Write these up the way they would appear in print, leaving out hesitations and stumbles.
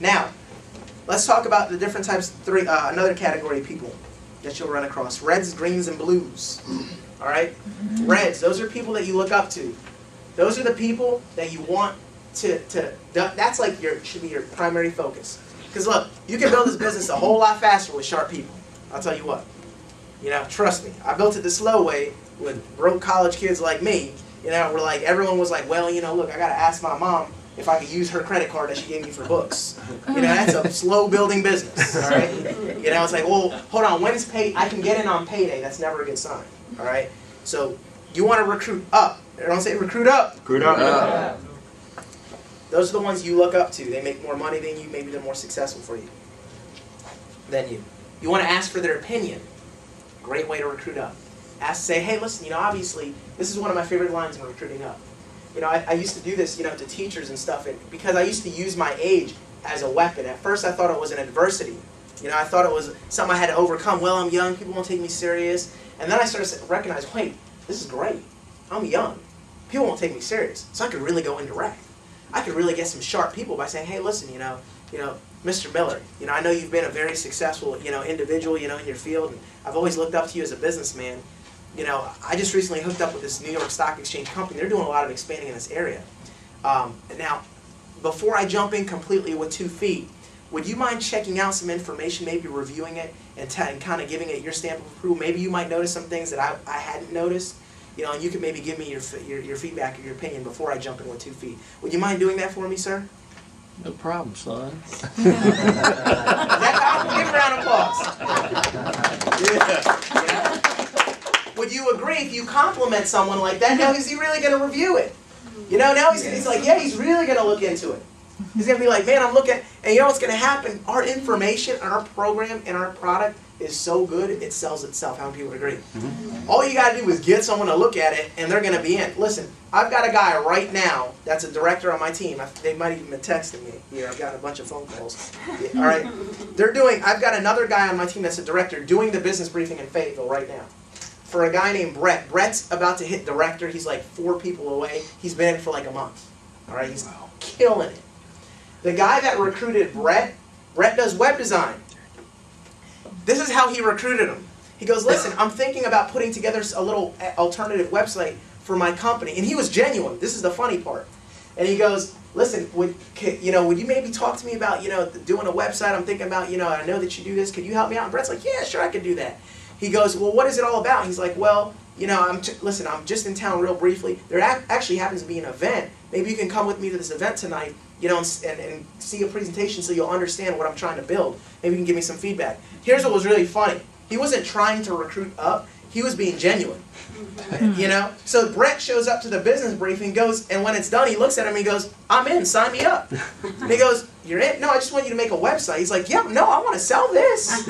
Now, let's talk about the different types, another category of people that you'll run across. Reds, greens, and blues. All right? Reds, those are people that you look up to. Those are the people that you want that's like should be your primary focus. Because look, you can build this business a whole lot faster with sharp people. I'll tell you what. You know, trust me. I built it the slow way with broke college kids like me. You know, where like everyone was like, well, you know, look, I got to ask my mom if I could use her credit card that she gave me for books. You know, that's a slow building business, all right? You know, it's like, well, hold on, when's pay? I can get in on payday. That's never a good sign, all right? So you want to recruit up. Everyone say recruit up. Recruit up. Yeah. Those are the ones you look up to. They make more money than you. Maybe they're more successful for you than you. You want to ask for their opinion. Great way to recruit up. Say, hey, listen, you know, obviously, this is one of my favorite lines in recruiting up. You know, I used to do this, you know, to teachers and stuff, because I used to use my age as a weapon. At first, I thought it was an adversity. You know, I thought it was something I had to overcome. Well, I'm young, people won't take me serious. And then I started to recognize, wait, this is great. I'm young. People won't take me serious. So I could really go indirect. I could really get some sharp people by saying, hey, listen, you know, Mr. Miller, you know, I know you've been a very successful, you know, individual, you know, in your field, and I've always looked up to you as a businessman. You know, I just recently hooked up with this New York Stock Exchange company. They're doing a lot of expanding in this area. Now, before I jump in completely with 2 feet, would you mind checking out some information, maybe reviewing it, and kind of giving it your stamp of approval? Maybe you might notice some things that I hadn't noticed. You know, and you can maybe give me your feedback or your opinion before I jump in with 2 feet. Would you mind doing that for me, sir? No problem, son. Give a round of applause. Yeah. Would you agree if you compliment someone like that? Now, is he really going to review it? You know, now he's like, yeah, he's really going to look into it. He's going to be like, man, I'm looking, and you know what's going to happen? Our information, our program, and our product is so good, it sells itself. How many people agree? All you got to do is get someone to look at it, and they're going to be in. Listen, I've got a guy right now that's a director on my team. They might even be texting me here. I've got a bunch of phone calls. Yeah, all right, I've got another guy on my team that's a director doing the business briefing in Fayetteville right now. For a guy named Brett. Brett's about to hit director. He's like 4 people away. He's been in it for like a month. All right, he's killing it. The guy that recruited Brett does web design. This is how he recruited him. He goes, listen, I'm thinking about putting together a little alternative website for my company. And he was genuine. This is the funny part. And he goes, listen, would you maybe talk to me about, you know, doing a website? I'm thinking about, you know, I know that you do this. Could you help me out? And Brett's like, yeah, sure, I could do that. He goes, well, what is it all about? He's like, well, you know, listen, I'm just in town real briefly. There actually happens to be an event. Maybe you can come with me to this event tonight, you know, and see a presentation so you'll understand what I'm trying to build. Maybe you can give me some feedback. Here's what was really funny. He wasn't trying to recruit up. He was being genuine. You know? So Brett shows up to the business briefing, goes, and when it's done, he looks at him and he goes, I'm in, sign me up. And he goes, you're in? No, I just want you to make a website. He's like, yeah, no, I want to sell this.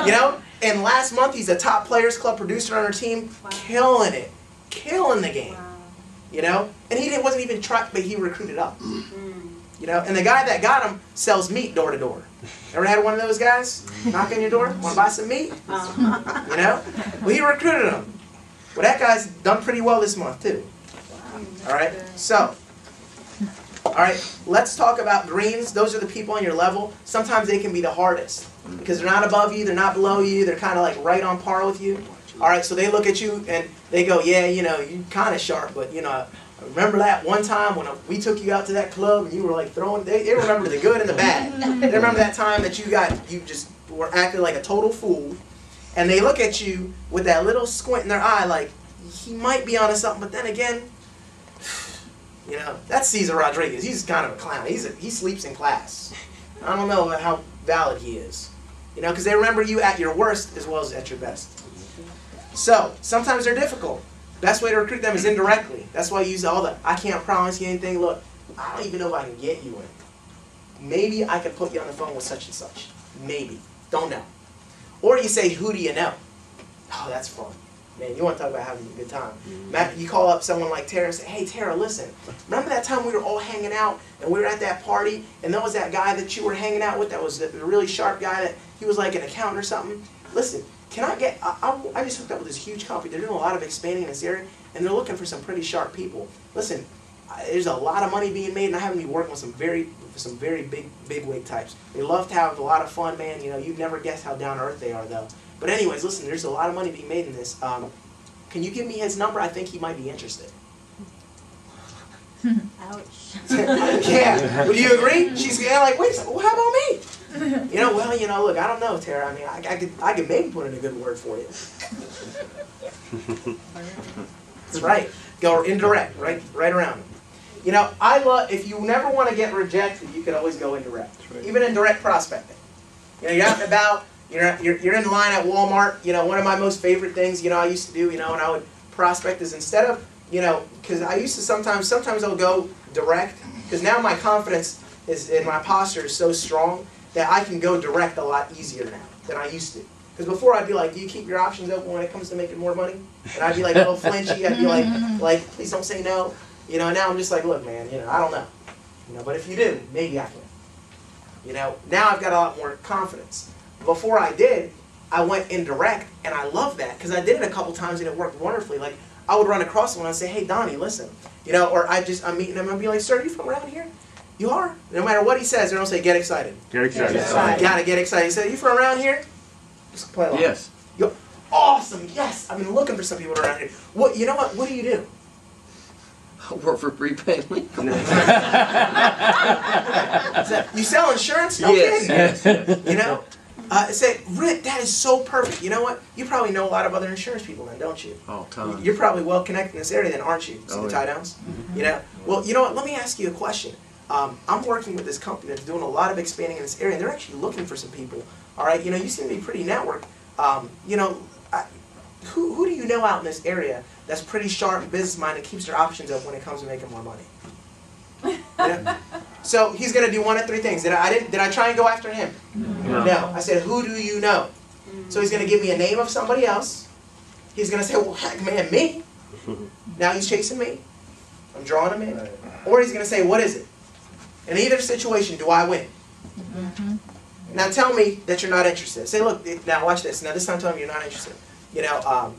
You know? And last month, he's a top Players Club producer on our team, killing it, killing the game. You know? And he wasn't even trying, but he recruited up. You know? And the guy that got him sells meat door to door. Ever had one of those guys knock on your door? Want to buy some meat? You know? Well, he recruited him. Well, that guy's done pretty well this month, too. All right? So, all right, let's talk about greens. Those are the people on your level. Sometimes they can be the hardest because they're not above you, they're not below you, they're kind of like right on par with you. All right, so they look at you and they go, yeah, you know, you're kind of sharp, but, you know, remember that one time when we took you out to that club and you were like throwing, they remember the good and the bad. They remember that time that you just were acting like a total fool. And they look at you with that little squint in their eye like, he might be onto something, but then again, you know, that's Cesar Rodriguez. He's kind of a clown. He sleeps in class. I don't know how valid he is. You know, because they remember you at your worst as well as at your best. So, sometimes they're difficult. Best way to recruit them is indirectly. That's why I use all the, I can't promise you anything. Look, I don't even know if I can get you in. Maybe I can put you on the phone with such and such. Maybe. Don't know. Or you say, who do you know? Oh, that's fun. Man, you want to talk about having a good time. You call up someone like Tara and say, hey, Tara, listen. Remember that time we were all hanging out and we were at that party and there was that guy that you were hanging out with that was the really sharp guy that he was like an accountant or something? Listen, can I get, I just hooked up with this huge company. They're doing a lot of expanding in this area and they're looking for some pretty sharp people. Listen, there's a lot of money being made, and I happen to be working with some very big wig types. They love to have a lot of fun, man. You know, you'd never guess how down to earth they are, though. But anyways, listen, there's a lot of money being made in this. Can you give me his number? I think he might be interested. Ouch. Yeah. Would you agree? She's like, wait a second, well, how about me? You know, well, you know, look, I don't know, Tara. I mean, I could maybe put in a good word for you. That's right. Go indirect, right around. You know, I love, if you never want to get rejected, you can always go indirect. Right. Even in direct prospecting. You know, you're out and about, you're in line at Walmart. You know, one of my most favorite things, you know, I used to do, you know, when I would prospect is instead of, you know, because I used to sometimes I'll go direct, because now my confidence is, and my posture is so strong that I can go direct a lot easier now than I used to. Because before I'd be like, do you keep your options open when it comes to making more money? And I'd be like a little flinchy, I'd be like, please don't say no. You know, now I'm just like, look, man, you know, I don't know. You know, but if you do, maybe I can. You know, now I've got a lot more confidence. Before I did, I went indirect, and I love that, because I did it a couple times and it worked wonderfully. Like, I would run across someone and say, hey, Donnie, listen. You know, or I'm meeting him and be like, sir, are you from around here? You are? No matter what he says, they don't say, get excited. Get excited. You gotta get excited. He said, you from around here? Just play along. Yes. You're awesome. Yes. I've been looking for some people around here. What? You know what? What do you do? I work for prepaid legal. You sell insurance? No Yes. kidding. You know? Say, Rick, that is so perfect. You know what? You probably know a lot of other insurance people then, don't you? All time. You're probably well connected in this area then, aren't you? See the tie downs? You know? Well, you know what? Let me ask you a question. I'm working with this company that's doing a lot of expanding in this area, and they're actually looking for some people. All right? You know, you seem to be pretty networked. You know, who do you know out in this area that's pretty sharp and business-minded, keeps their options open when it comes to making more money? Yeah. So he's going to do one of three things. Did I try and go after him? No. I said, who do you know? So he's going to give me a name of somebody else. He's going to say, well, heck, man, me. Now he's chasing me. I'm drawing him in. Or he's going to say, what is it? In either situation, do I win? Now tell me that you're not interested. Say, look, now watch this. Now this time tell me you're not interested. You know,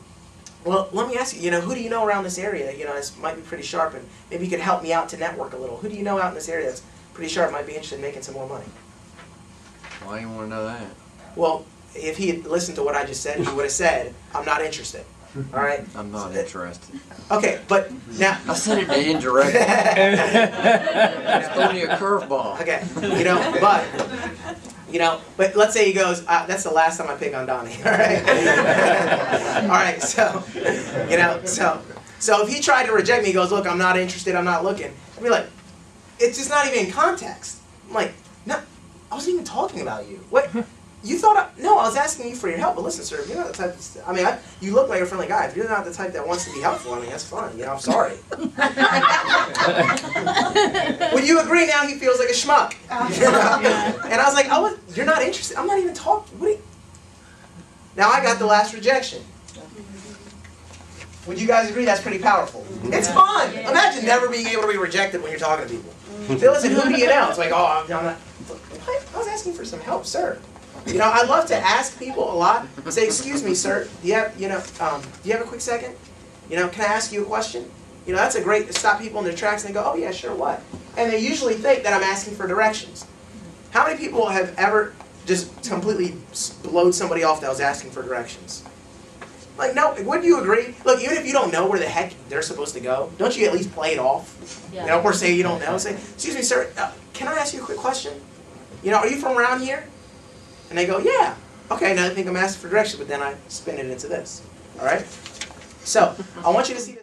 well, let me ask you, you know, who do you know around this area that, you know, this might be pretty sharp, and maybe you could help me out to network a little. Who do you know out in this area that's pretty sharp, might be interested in making some more money? Why do you want to know that? Well, if he had listened to what I just said, he would have said, I'm not interested. All right? I'm not interested. Okay, but now... I said it to indirect. It's throwing you a curveball. Okay, you know, but let's say he goes, that's the last time I pick on Donnie, all right? All right, so, you know, so if he tried to reject me, he goes, look, I'm not interested, I'm not looking. I'd be like, it's just not even in context. I'm like, no, I wasn't even talking about you. What? You thought, no, I was asking you for your help, but listen, sir, if you're not the type, I mean, you look like a friendly guy. If you're not the type that wants to be helpful, I mean, that's fine, you know, I'm sorry. Would you agree now he feels like a schmuck? And I was like, you're not interested, I'm not even talking, what are you? Now I got the last rejection. Would you guys agree that's pretty powerful? It's fun. Imagine never being able to be rejected when you're talking to people. They listen, who do you know? It's like, oh, I'm not, what? I was asking for some help, sir. You know, I love to ask people a lot. Say, excuse me, sir, do you have a quick second? You know, can I ask you a question? You know, that's a great to stop people in their tracks and they go, oh yeah, sure, what? And they usually think that I'm asking for directions. How many people have ever just completely blowed somebody off that was asking for directions? Like, no, wouldn't you agree? Look, even if you don't know where the heck they're supposed to go, don't you at least play it off? Yeah. You know, or say you don't know. Say, excuse me, sir, can I ask you a quick question? You know, are you from around here? And they go, yeah. Okay, now I think I'm asking for directions, but then I spin it into this. All right? So, I want you to see this.